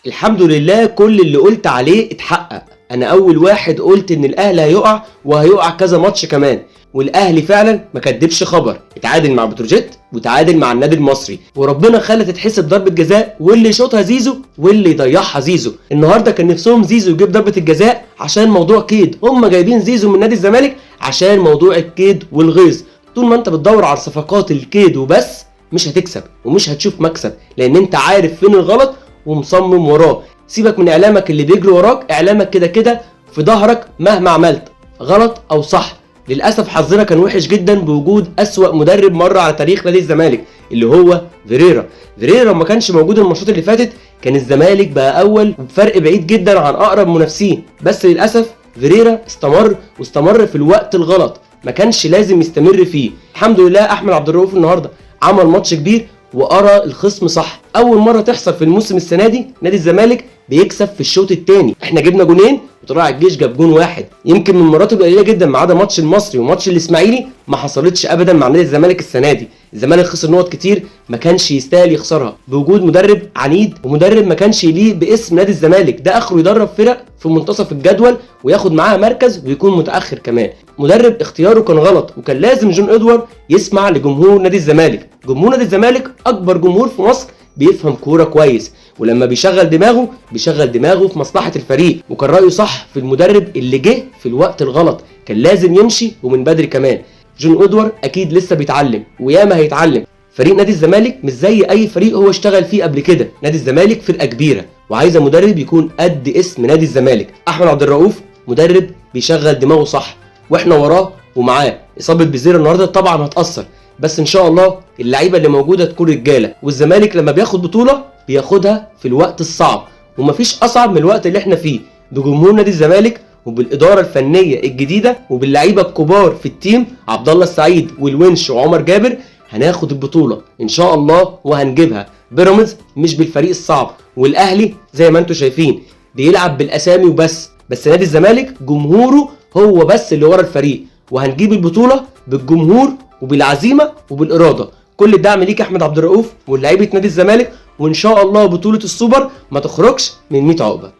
الحمد لله كل اللي قلت عليه اتحقق. انا اول واحد قلت ان الاهلي هيقع وهيقع كذا ماتش كمان، والاهلي فعلا ما كدبش خبر، اتعادل مع بتروجيت وتعادل مع النادي المصري، وربنا خلى تتحسب ضربه جزاء واللي يشوطها زيزو واللي يضيعها زيزو. النهارده كان نفسهم زيزو يجيب ضربه الجزاء عشان موضوع كيد، هم جايبين زيزو من نادي الزمالك عشان موضوع الكيد والغيظ. طول ما انت بتدور على صفقات الكيد وبس مش هتكسب ومش هتشوف مكسب، لان انت عارف فين الغلط ومصمم وراه. سيبك من اعلامك اللي بيجري وراك، اعلامك كده كده في ظهرك مهما عملت غلط او صح. للاسف حظنا كان وحش جدا بوجود اسوأ مدرب مر على تاريخ نادي الزمالك اللي هو فيريرا. فيريرا ما كانش موجود الماتشات اللي فاتت كان الزمالك بقى اول وبفرق بعيد جدا عن اقرب منافسين، بس للاسف فيريرا استمر في الوقت الغلط، ما كانش لازم يستمر فيه. الحمد لله احمد عبد الرؤوف النهارده عمل ماتش كبير وقرا الخصم صح. اول مره تحصل في الموسم السنه دي نادي الزمالك بيكسب في الشوط الثاني، احنا جبنا جونين وطلع الجيش جاب جون واحد. يمكن من المرات القليله جدا ما عدا ماتش المصري وماتش الاسماعيلي ما حصلتش ابدا مع نادي الزمالك السنه دي. الزمالك خسر نقط كتير ما كانش يستاهل يخسرها بوجود مدرب عنيد ومدرب ما كانش يليق باسم نادي الزمالك. ده اخره يدرب فرق في منتصف الجدول وياخد معاها مركز ويكون متاخر كمان. مدرب اختياره كان غلط، وكان لازم جون ادوارد يسمع لجمهور نادي الزمالك. جمهور نادي الزمالك اكبر جمهور في مصر، بيفهم كوره كويس، ولما بيشغل دماغه في مصلحه الفريق. وكان رايه صح في المدرب اللي جه في الوقت الغلط، كان لازم يمشي ومن بدري كمان. جون ادوارد اكيد لسه بيتعلم وياما هيتعلم. فريق نادي الزمالك مش زي اي فريق هو اشتغل فيه قبل كده، نادي الزمالك فرقه كبيره وعايزه مدرب يكون قد اسم نادي الزمالك. احمد عبد الرؤوف مدرب بيشغل دماغه صح واحنا وراه ومعاه. اصابه بزير النهارده طبعا هتاثر، بس ان شاء الله اللعيبه اللي موجوده تكون رجاله. والزمالك لما بياخد بطوله بياخدها في الوقت الصعب، ومفيش اصعب من الوقت اللي احنا فيه بجمهور نادي الزمالك وبالاداره الفنيه الجديده وباللعيبه الكبار في التيم عبد الله السعيد والونش وعمر جابر. هناخد البطوله ان شاء الله وهنجيبها. بيراميدز مش بالفريق الصعب، والاهلي زي ما انتم شايفين بيلعب بالاسامي وبس، بس نادي الزمالك جمهوره هو بس اللي ورا الفريق، وهنجيب البطوله بالجمهور وبالعزيمه وبالاراده. كل الدعم ليك يا احمد عبد الرؤوف ولاعيبه نادي الزمالك، وان شاء الله بطوله السوبر ما تخرجش من 100 عقبه.